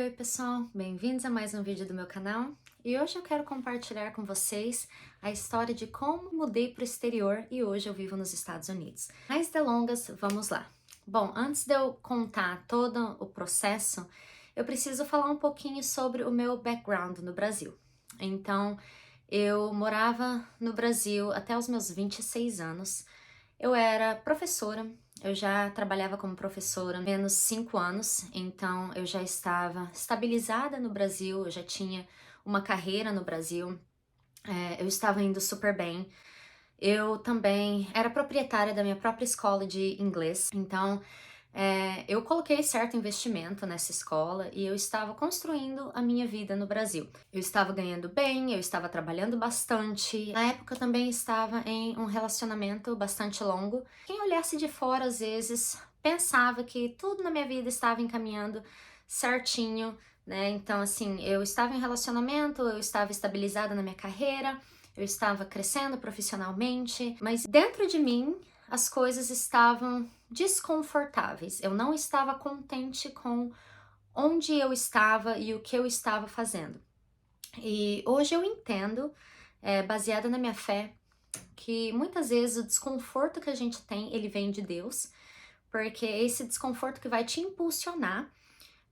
Oi pessoal, bem-vindos a mais um vídeo do meu canal e hoje eu quero compartilhar com vocês a história de como mudei para o exterior e hoje eu vivo nos Estados Unidos. Mais delongas, vamos lá. Bom, antes de eu contar todo o processo, eu preciso falar um pouquinho sobre o meu background no Brasil. Então, eu morava no Brasil até os meus 26 anos. Eu era professora, eu já trabalhava como professora há menos 5 anos, então eu já estava estabilizada no Brasil, eu já tinha uma carreira no Brasil, eu estava indo super bem. Eu também era proprietária da minha própria escola de inglês, então eu coloquei certo investimento nessa escola e eu estava construindo a minha vida no Brasil. Eu estava ganhando bem, eu estava trabalhando bastante. Na época eu também estava em um relacionamento bastante longo. Quem olhasse de fora às vezes pensava que tudo na minha vida estava encaminhando certinho, né? Então assim, eu estava em relacionamento, eu estava estabilizada na minha carreira, eu estava crescendo profissionalmente, mas dentro de mim as coisas estavam desconfortáveis. Eu não estava contente com onde eu estava e o que eu estava fazendo. E hoje eu entendo, baseada na minha fé, que muitas vezes o desconforto que a gente tem, ele vem de Deus, porque é esse desconforto que vai te impulsionar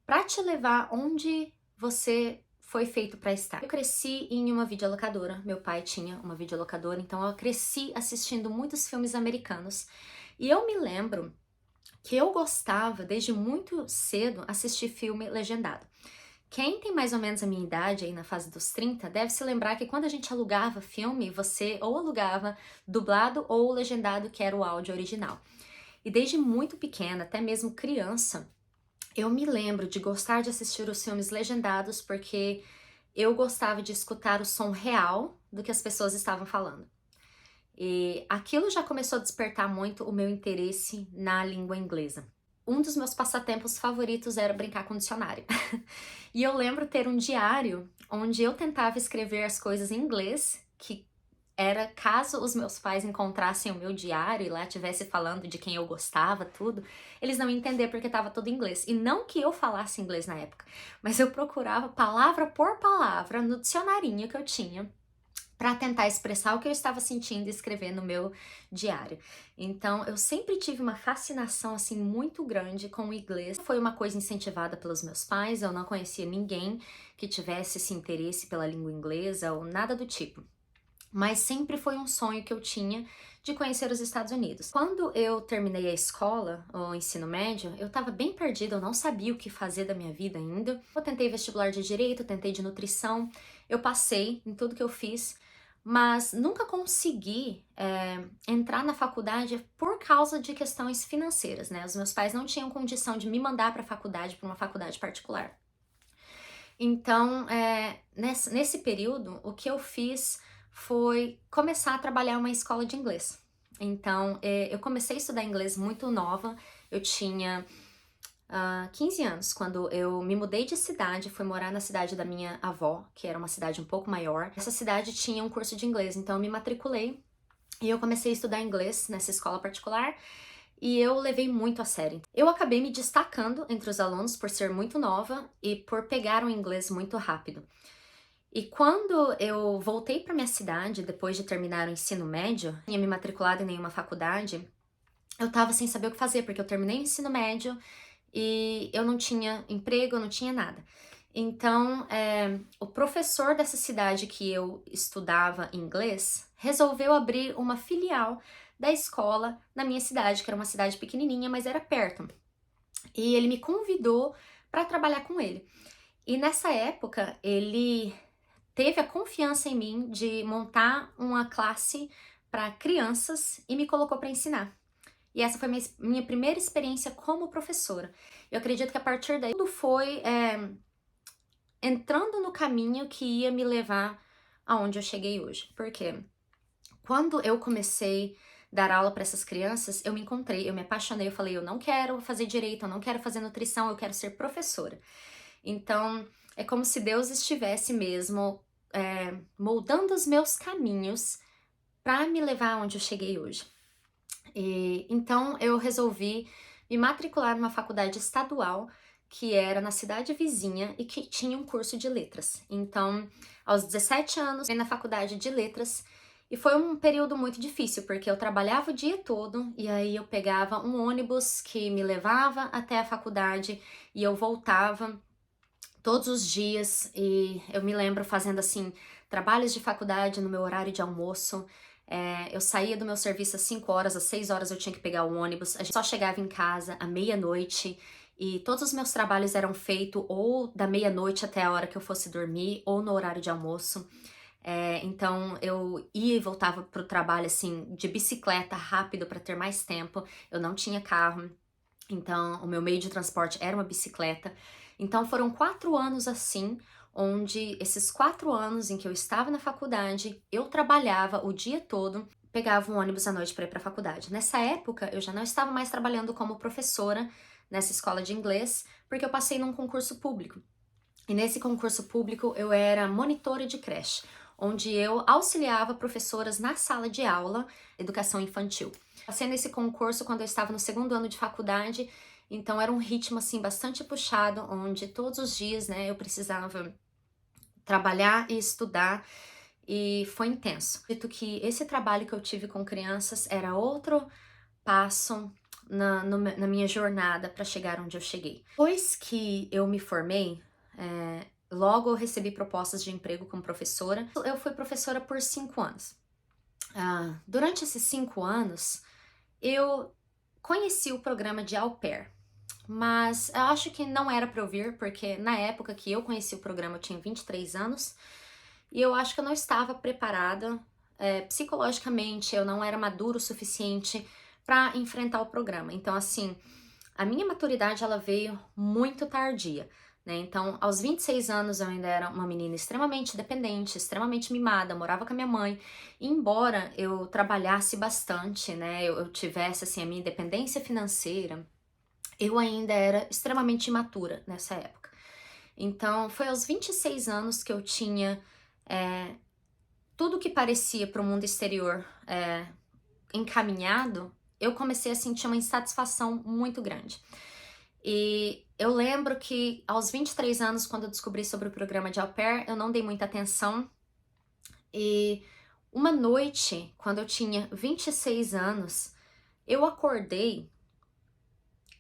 para te levar onde você foi feito para estar. Eu cresci em uma videolocadora, meu pai tinha uma videolocadora, então eu cresci assistindo muitos filmes americanos. E eu me lembro que eu gostava desde muito cedo assistir filme legendado. Quem tem mais ou menos a minha idade, aí na fase dos 30, deve se lembrar que quando a gente alugava filme, você ou alugava dublado ou legendado, que era o áudio original. E desde muito pequena, até mesmo criança, eu me lembro de gostar de assistir os filmes legendados porque eu gostava de escutar o som real do que as pessoas estavam falando. E aquilo já começou a despertar muito o meu interesse na língua inglesa. Um dos meus passatempos favoritos era brincar com dicionário. E eu lembro ter um diário onde eu tentava escrever as coisas em inglês, que era caso os meus pais encontrassem o meu diário e lá tivesse falando de quem eu gostava, tudo, eles não iam entender porque estava tudo em inglês. E não que eu falasse inglês na época, mas eu procurava palavra por palavra no dicionarinho que eu tinha para tentar expressar o que eu estava sentindo e escrever no meu diário. Então, eu sempre tive uma fascinação assim muito grande com o inglês. Foi uma coisa incentivada pelos meus pais, eu não conhecia ninguém que tivesse esse interesse pela língua inglesa ou nada do tipo. Mas sempre foi um sonho que eu tinha de conhecer os Estados Unidos. Quando eu terminei a escola, o ensino médio, eu estava bem perdida, eu não sabia o que fazer da minha vida ainda. Eu tentei vestibular de direito, tentei de nutrição, eu passei em tudo que eu fiz, mas nunca consegui entrar na faculdade por causa de questões financeiras, né? Os meus pais não tinham condição de me mandar para a faculdade, para uma faculdade particular. Então, nesse período, o que eu fiz foi começar a trabalhar em uma escola de inglês. Então, eu comecei a estudar inglês muito nova, eu tinha 15 anos, quando eu me mudei de cidade, fui morar na cidade da minha avó, que era uma cidade um pouco maior. Essa cidade tinha um curso de inglês, então eu me matriculei e eu comecei a estudar inglês nessa escola particular e eu levei muito a sério. Eu acabei me destacando entre os alunos por ser muito nova e por pegar o inglês muito rápido. E quando eu voltei para minha cidade, depois de terminar o ensino médio, não tinha me matriculado em nenhuma faculdade, eu tava sem saber o que fazer, porque eu terminei o ensino médio e eu não tinha emprego, eu não tinha nada. Então, o professor dessa cidade que eu estudava inglês resolveu abrir uma filial da escola na minha cidade, que era uma cidade pequenininha, mas era perto. E ele me convidou para trabalhar com ele. E nessa época, ele teve a confiança em mim de montar uma classe para crianças e me colocou para ensinar. E essa foi minha primeira experiência como professora. Eu acredito que a partir daí tudo foi entrando no caminho que ia me levar aonde eu cheguei hoje. Porque quando eu comecei a dar aula para essas crianças, eu me encontrei, eu me apaixonei, eu falei, eu não quero fazer direito, eu não quero fazer nutrição, eu quero ser professora. Então, é como se Deus estivesse mesmo moldando os meus caminhos para me levar aonde eu cheguei hoje. E então eu resolvi me matricular numa faculdade estadual que era na cidade vizinha e que tinha um curso de letras. Então, aos 17 anos, entrei na faculdade de letras e foi um período muito difícil, porque eu trabalhava o dia todo e aí eu pegava um ônibus que me levava até a faculdade e eu voltava todos os dias. E eu me lembro fazendo assim trabalhos de faculdade no meu horário de almoço. Eu saía do meu serviço às 5 horas, às 6 horas eu tinha que pegar o ônibus. A gente só chegava em casa à meia-noite e todos os meus trabalhos eram feitos ou da meia-noite até a hora que eu fosse dormir ou no horário de almoço. Então eu ia e voltava pro trabalho assim de bicicleta rápido para ter mais tempo. Eu não tinha carro, então o meu meio de transporte era uma bicicleta. Então foram 4 anos assim, onde esses 4 anos em que eu estava na faculdade, eu trabalhava o dia todo, pegava um ônibus à noite para ir para a faculdade. Nessa época eu já não estava mais trabalhando como professora nessa escola de inglês, porque eu passei num concurso público. E nesse concurso público eu era monitora de creche, onde eu auxiliava professoras na sala de aula, educação infantil. Passei nesse concurso quando eu estava no 2º ano de faculdade, então era um ritmo assim bastante puxado, onde todos os dias, né, eu precisava trabalhar e estudar, e foi intenso. Dito que esse trabalho que eu tive com crianças era outro passo na minha jornada para chegar onde eu cheguei. Depois que eu me formei, logo eu recebi propostas de emprego como professora. Eu fui professora por 5 anos. Durante esses 5 anos, eu conheci o programa de au pair, mas eu acho que não era para eu vir, porque na época que eu conheci o programa eu tinha 23 anos, e eu acho que eu não estava preparada, psicologicamente, eu não era madura o suficiente para enfrentar o programa. Então, assim, a minha maturidade ela veio muito tardia, né? Então, aos 26 anos eu ainda era uma menina extremamente dependente, extremamente mimada, morava com a minha mãe. E embora eu trabalhasse bastante, né, eu tivesse assim a minha independência financeira, eu ainda era extremamente imatura nessa época. Então, foi aos 26 anos que eu tinha tudo que parecia para o mundo exterior encaminhado, eu comecei a sentir uma insatisfação muito grande. E eu lembro que aos 23 anos, quando eu descobri sobre o programa de au pair, eu não dei muita atenção. E uma noite, quando eu tinha 26 anos, eu acordei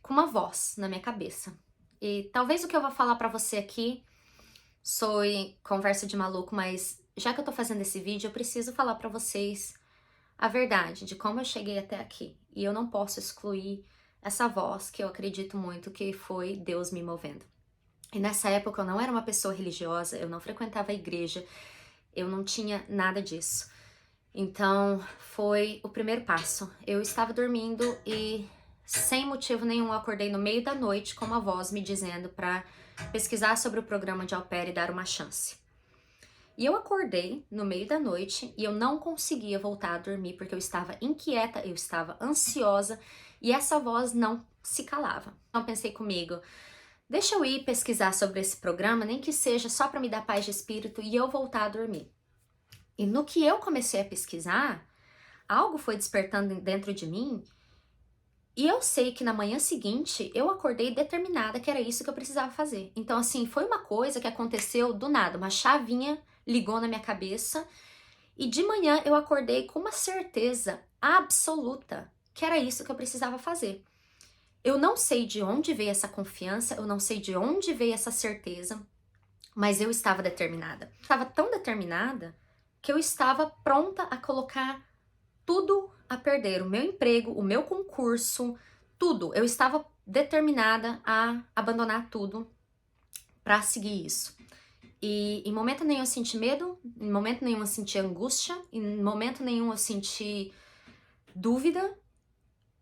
com uma voz na minha cabeça. E talvez o que eu vou falar pra você aqui soe conversa de maluco, mas já que eu tô fazendo esse vídeo, eu preciso falar pra vocês a verdade de como eu cheguei até aqui. E eu não posso excluir essa voz que eu acredito muito que foi Deus me movendo. E nessa época eu não era uma pessoa religiosa, eu não frequentava a igreja, eu não tinha nada disso. Então foi o primeiro passo. Eu estava dormindo e sem motivo nenhum eu acordei no meio da noite com uma voz me dizendo para pesquisar sobre o programa de au pair e dar uma chance. E eu acordei no meio da noite e eu não conseguia voltar a dormir porque eu estava inquieta, eu estava ansiosa e essa voz não se calava. Então pensei comigo, deixa eu ir pesquisar sobre esse programa, nem que seja só para me dar paz de espírito e eu voltar a dormir. E no que eu comecei a pesquisar, algo foi despertando dentro de mim e eu sei que na manhã seguinte eu acordei determinada que era isso que eu precisava fazer. Então assim, foi uma coisa que aconteceu do nada, uma chavinha ligou na minha cabeça e de manhã eu acordei com uma certeza absoluta que era isso que eu precisava fazer. Eu não sei de onde veio essa confiança, eu não sei de onde veio essa certeza, mas eu estava determinada. Estava tão determinada que eu estava pronta a colocar tudo a perder, o meu emprego, o meu concurso, tudo. Eu estava determinada a abandonar tudo para seguir isso. E em momento nenhum eu senti medo, em momento nenhum eu senti angústia, em momento nenhum eu senti dúvida.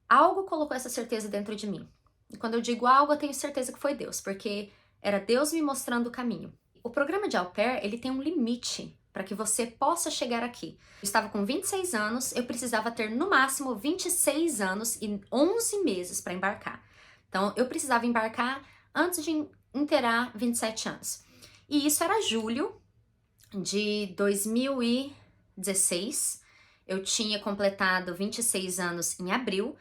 Algo colocou essa certeza dentro de mim. E quando eu digo algo, eu tenho certeza que foi Deus, porque era Deus me mostrando o caminho. O programa de au pair, ele tem um limite para que você possa chegar aqui. Eu estava com 26 anos, eu precisava ter no máximo 26 anos e 11 meses para embarcar. Então, eu precisava embarcar antes de inteirar 27 anos. E isso era julho de 2016. Eu tinha completado 26 anos em abril,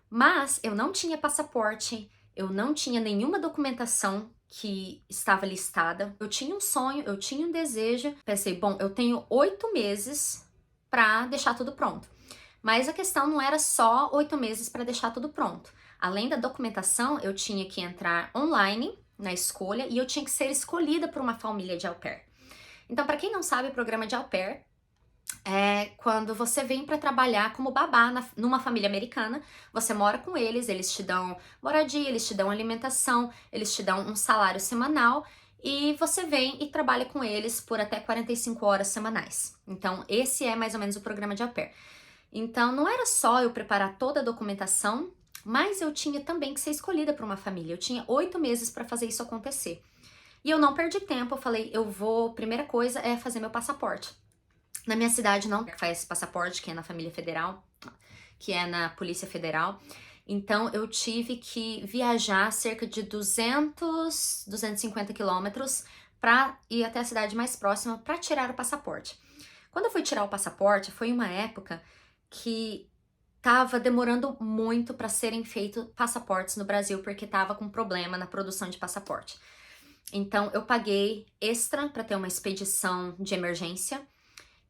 mas eu não tinha passaporte, eu não tinha nenhuma documentação que estava listada. Eu tinha um sonho, eu tinha um desejo. Pensei, bom, eu tenho 8 meses para deixar tudo pronto. Mas a questão não era só 8 meses para deixar tudo pronto. Além da documentação, eu tinha que entrar online na escolha e eu tinha que ser escolhida por uma família de au pair. Então, para quem não sabe, o programa de au pair é quando você vem para trabalhar como babá numa família americana, você mora com eles te dão moradia, eles te dão alimentação, eles te dão um salário semanal e você vem e trabalha com eles por até 45 horas semanais. Então, esse é mais ou menos o programa de au pair. Então, não era só eu preparar toda a documentação, mas eu tinha também que ser escolhida por uma família. Eu tinha 8 meses para fazer isso acontecer. E eu não perdi tempo, eu falei, primeira coisa é fazer meu passaporte. Na minha cidade não faz passaporte, que é na família federal, que é na Polícia Federal. Então eu tive que viajar cerca de 250 quilômetros para ir até a cidade mais próxima para tirar o passaporte. Quando eu fui tirar o passaporte, foi uma época que tava demorando muito para serem feitos passaportes no Brasil, porque tava com problema na produção de passaporte. Então eu paguei extra para ter uma expedição de emergência.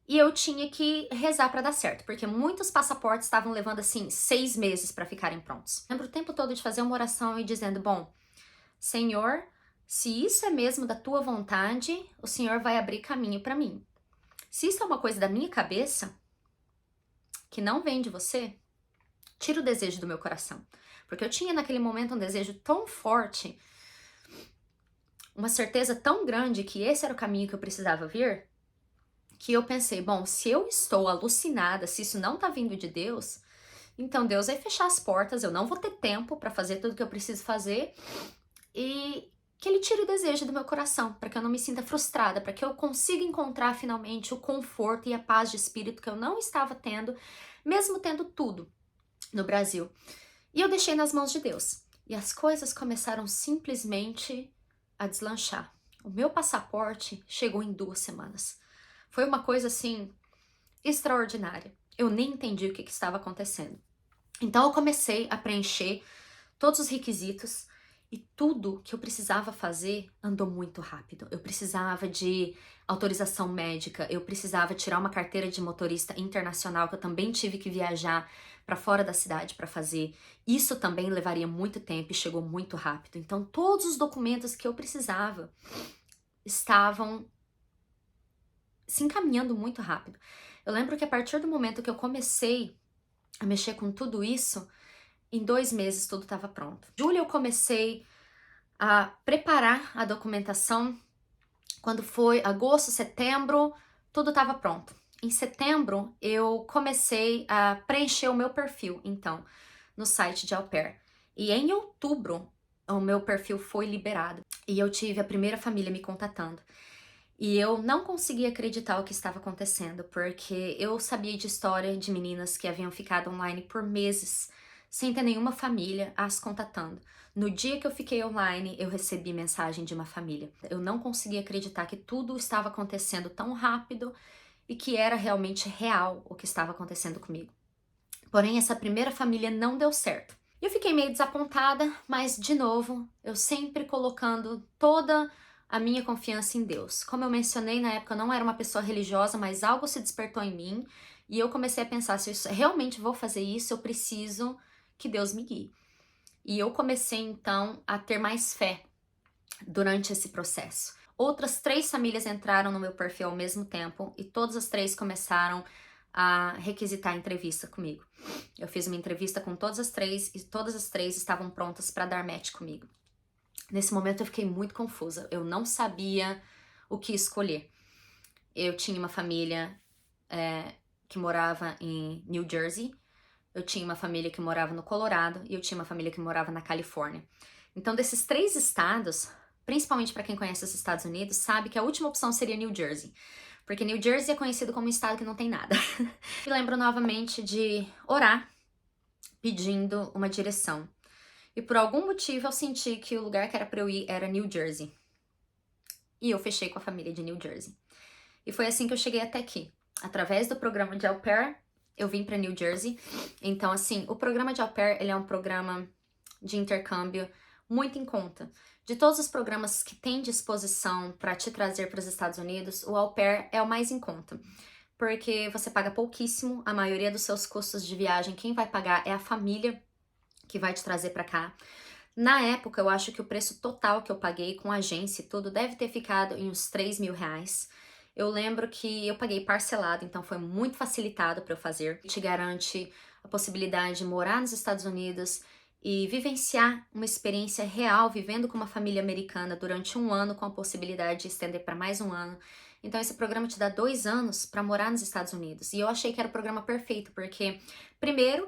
E eu tinha que rezar para dar certo, porque muitos passaportes estavam levando assim 6 meses para ficarem prontos. Lembro o tempo todo de fazer uma oração e dizendo: bom, Senhor, se isso é mesmo da tua vontade, o Senhor vai abrir caminho para mim. Se isso é uma coisa da minha cabeça, que não vem de você, tira o desejo do meu coração. Porque eu tinha naquele momento um desejo tão forte, uma certeza tão grande que esse era o caminho que eu precisava vir, que eu pensei, bom, se eu estou alucinada, se isso não tá vindo de Deus, então Deus vai fechar as portas, eu não vou ter tempo para fazer tudo que eu preciso fazer e que Ele tire o desejo do meu coração, para que eu não me sinta frustrada, para que eu consiga encontrar finalmente o conforto e a paz de espírito que eu não estava tendo, mesmo tendo tudo no Brasil. E eu deixei nas mãos de Deus. E as coisas começaram simplesmente a deslanchar. O meu passaporte chegou em 2 semanas. Foi uma coisa assim extraordinária. Eu nem entendi o que estava acontecendo. Então eu comecei a preencher todos os requisitos e tudo que eu precisava fazer andou muito rápido. Eu precisava de autorização médica, eu precisava tirar uma carteira de motorista internacional, que eu também tive que viajar para fora da cidade para fazer. Isso também levaria muito tempo e chegou muito rápido. Então todos os documentos que eu precisava estavam se encaminhando muito rápido. Eu lembro que a partir do momento que eu comecei a mexer com tudo isso, em 2 meses tudo estava pronto. Em julho eu comecei a preparar a documentação. Quando foi agosto, setembro, tudo estava pronto. Em setembro eu comecei a preencher o meu perfil, então, no site de au pair. E em outubro o meu perfil foi liberado e eu tive a primeira família me contatando. E eu não conseguia acreditar o que estava acontecendo, porque eu sabia de história de meninas que haviam ficado online por meses, sem ter nenhuma família as contatando. No dia que eu fiquei online, eu recebi mensagem de uma família. Eu não conseguia acreditar que tudo estava acontecendo tão rápido e que era realmente real o que estava acontecendo comigo. Porém, essa primeira família não deu certo. Eu fiquei meio desapontada, mas, de novo, eu sempre colocando toda a minha confiança em Deus. Como eu mencionei, na época eu não era uma pessoa religiosa, mas algo se despertou em mim e eu comecei a pensar, se eu realmente vou fazer isso, eu preciso que Deus me guie. E eu comecei, então, a ter mais fé durante esse processo. Outras 3 famílias entraram no meu perfil ao mesmo tempo e todas as 3 começaram a requisitar a entrevista comigo. Eu fiz uma entrevista com todas as 3 e todas as 3 estavam prontas para dar match comigo. Nesse momento eu fiquei muito confusa, eu não sabia o que escolher. Eu tinha uma família que morava em New Jersey, eu tinha uma família que morava no Colorado e eu tinha uma família que morava na Califórnia. Então, desses 3 estados, principalmente para quem conhece os Estados Unidos, sabe que a última opção seria New Jersey. Porque New Jersey é conhecido como um estado que não tem nada. E lembro novamente de orar, pedindo uma direção. E por algum motivo eu senti que o lugar que era para eu ir era New Jersey. E eu fechei com a família de New Jersey. E foi assim que eu cheguei até aqui. Através do programa de au pair, eu vim para New Jersey. Então, assim, o programa de au pair, ele é um programa de intercâmbio muito em conta. De todos os programas que tem disposição para te trazer para os Estados Unidos, o Au Pair é o mais em conta. Porque você paga pouquíssimo, a maioria dos seus custos de viagem, quem vai pagar é a família que vai te trazer para cá. Na época, eu acho que o preço total que eu paguei com agência e tudo deve ter ficado em uns 3 mil reais. Eu lembro que eu paguei parcelado, então foi muito facilitado para eu fazer. Te garante a possibilidade de morar nos Estados Unidos e vivenciar uma experiência real vivendo com uma família americana durante um ano, com a possibilidade de estender para mais um ano. Então esse programa te dá 2 anos para morar nos Estados Unidos. E eu achei que era o programa perfeito, porque primeiro,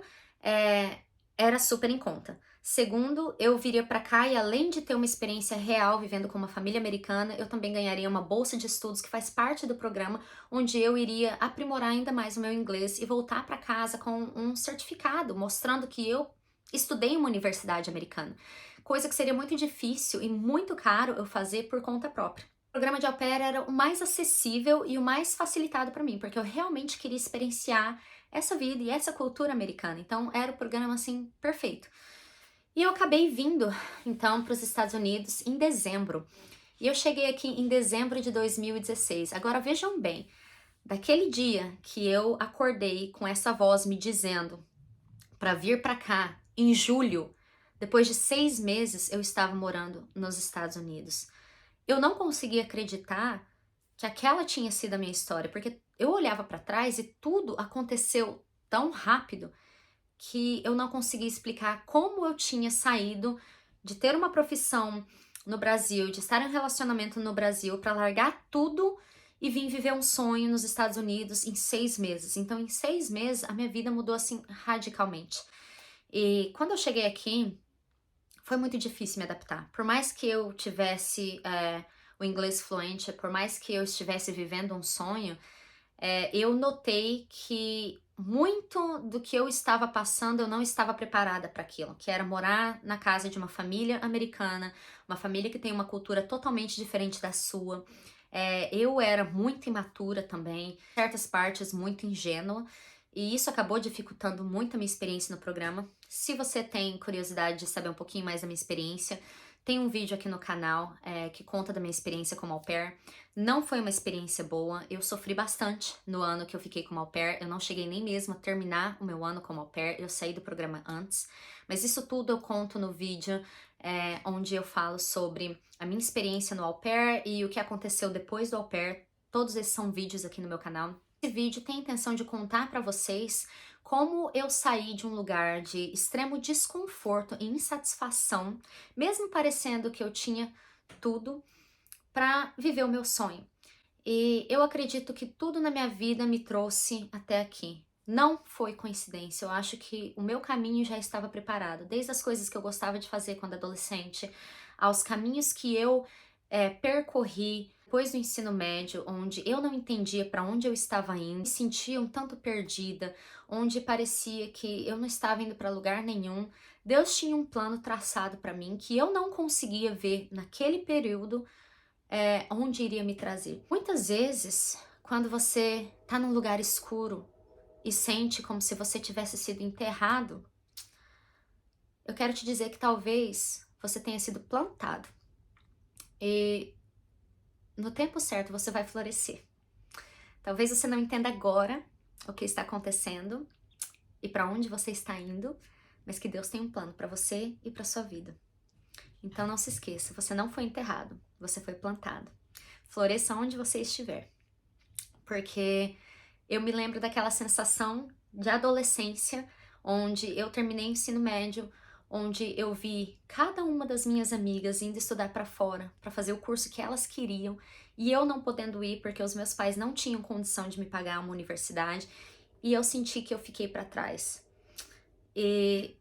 era super em conta. Segundo, eu viria para cá e além de ter uma experiência real vivendo com uma família americana, eu também ganharia uma bolsa de estudos que faz parte do programa, onde eu iria aprimorar ainda mais o meu inglês e voltar para casa com um certificado mostrando que eu estudei em uma universidade americana. Coisa que seria muito difícil e muito caro eu fazer por conta própria. O programa de au pair era o mais acessível e o mais facilitado para mim, porque eu realmente queria experienciar essa vida e essa cultura americana. Então era o programa assim perfeito. E eu acabei vindo, então, para os Estados Unidos em dezembro. E eu cheguei aqui em dezembro de 2016. Agora vejam bem, daquele dia que eu acordei com essa voz me dizendo para vir para cá em julho, depois de 6 meses eu estava morando nos Estados Unidos. Eu não conseguia acreditar que aquela tinha sido a minha história, porque eu olhava para trás e tudo aconteceu tão rápido que eu não conseguia explicar como eu tinha saído de ter uma profissão no Brasil, de estar em um relacionamento no Brasil, para largar tudo e vir viver um sonho nos Estados Unidos em 6 meses. Então, em 6 meses, a minha vida mudou assim radicalmente. E quando eu cheguei aqui, foi muito difícil me adaptar. Por mais que eu tivesse o inglês fluente, por mais que eu estivesse vivendo um sonho, eu notei que muito do que eu estava passando eu não estava preparada para aquilo, que era morar na casa de uma família americana, uma família que tem uma cultura totalmente diferente da sua. Eu era muito imatura também, em certas partes muito ingênua, e isso acabou dificultando muito a minha experiência no programa. Se você tem curiosidade de saber um pouquinho mais da minha experiência, tem um vídeo aqui no canal que conta da minha experiência como au pair. Não foi uma experiência boa, eu sofri bastante no ano que eu fiquei como au pair, eu não cheguei nem mesmo a terminar o meu ano como au pair, eu saí do programa antes, mas isso tudo eu conto no vídeo onde eu falo sobre a minha experiência no au pair e o que aconteceu depois do au pair. Todos esses são vídeos aqui no meu canal. Esse vídeo tem a intenção de contar para vocês como eu saí de um lugar de extremo desconforto e insatisfação, mesmo parecendo que eu tinha tudo, para viver o meu sonho. E eu acredito que tudo na minha vida me trouxe até aqui. Não foi coincidência, eu acho que o meu caminho já estava preparado, desde as coisas que eu gostava de fazer quando adolescente, aos caminhos que eu percorri depois do ensino médio, onde eu não entendia para onde eu estava indo, me sentia um tanto perdida, onde parecia que eu não estava indo para lugar nenhum. Deus tinha um plano traçado para mim que eu não conseguia ver naquele período onde iria me trazer. Muitas vezes, quando você está num lugar escuro e sente como se você tivesse sido enterrado, eu quero te dizer que talvez você tenha sido plantado. E no tempo certo você vai florescer. Talvez você não entenda agora o que está acontecendo e para onde você está indo, mas que Deus tem um plano para você e para sua vida. Então não se esqueça, você não foi enterrado, você foi plantado. Floresça onde você estiver. Porque eu me lembro daquela sensação de adolescência, onde eu terminei o ensino médio, onde eu vi cada uma das minhas amigas indo estudar para fora, para fazer o curso que elas queriam, e eu não podendo ir porque os meus pais não tinham condição de me pagar uma universidade, e eu senti que eu fiquei para trás. E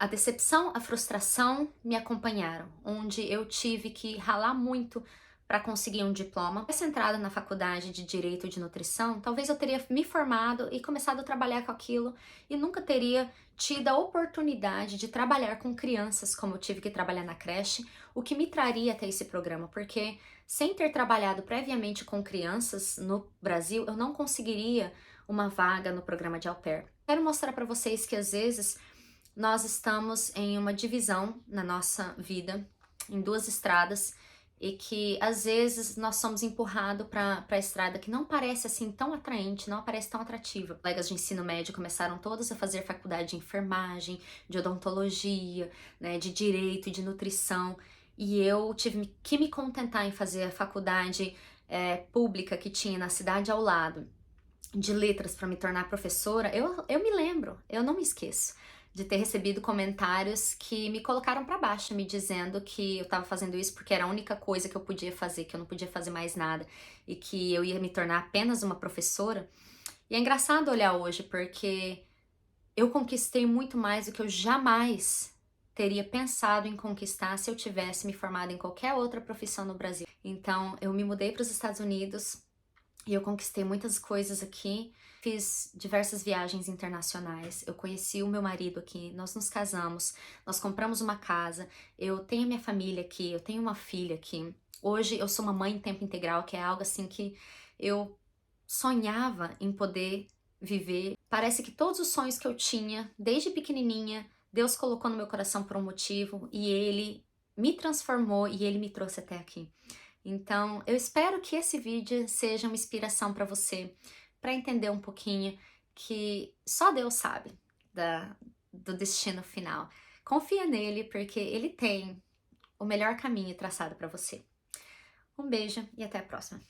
a decepção, a frustração me acompanharam, onde eu tive que ralar muito para conseguir um diploma. Se entrada na faculdade de Direito de Nutrição, talvez eu teria me formado e começado a trabalhar com aquilo e nunca teria tido a oportunidade de trabalhar com crianças como eu tive que trabalhar na creche, o que me traria até esse programa, porque sem ter trabalhado previamente com crianças no Brasil, eu não conseguiria uma vaga no programa de au pair. Quero mostrar para vocês que às vezes nós estamos em uma divisão na nossa vida, em duas estradas, e que às vezes nós somos empurrados para a estrada que não parece assim tão atraente, não parece tão atrativa. Colegas de ensino médio começaram todos a fazer faculdade de enfermagem, de odontologia, né, de direito, de nutrição, e eu tive que me contentar em fazer a faculdade pública que tinha na cidade ao lado, de letras, para me tornar professora. Eu me lembro, eu não me esqueço de ter recebido comentários que me colocaram para baixo, me dizendo que eu estava fazendo isso porque era a única coisa que eu podia fazer, que eu não podia fazer mais nada e que eu ia me tornar apenas uma professora. E é engraçado olhar hoje porque eu conquistei muito mais do que eu jamais teria pensado em conquistar se eu tivesse me formado em qualquer outra profissão no Brasil. Então, eu me mudei para os Estados Unidos e eu conquistei muitas coisas aqui. Fiz diversas viagens internacionais, eu conheci o meu marido aqui, nós nos casamos, nós compramos uma casa, eu tenho minha família aqui, eu tenho uma filha aqui. Hoje eu sou uma mãe em tempo integral, que é algo assim que eu sonhava em poder viver. Parece que todos os sonhos que eu tinha, desde pequenininha, Deus colocou no meu coração por um motivo e Ele me transformou e Ele me trouxe até aqui. Então, eu espero que esse vídeo seja uma inspiração para você, para entender um pouquinho que só Deus sabe do destino final. Confia nele, porque ele tem o melhor caminho traçado para você. Um beijo e até a próxima.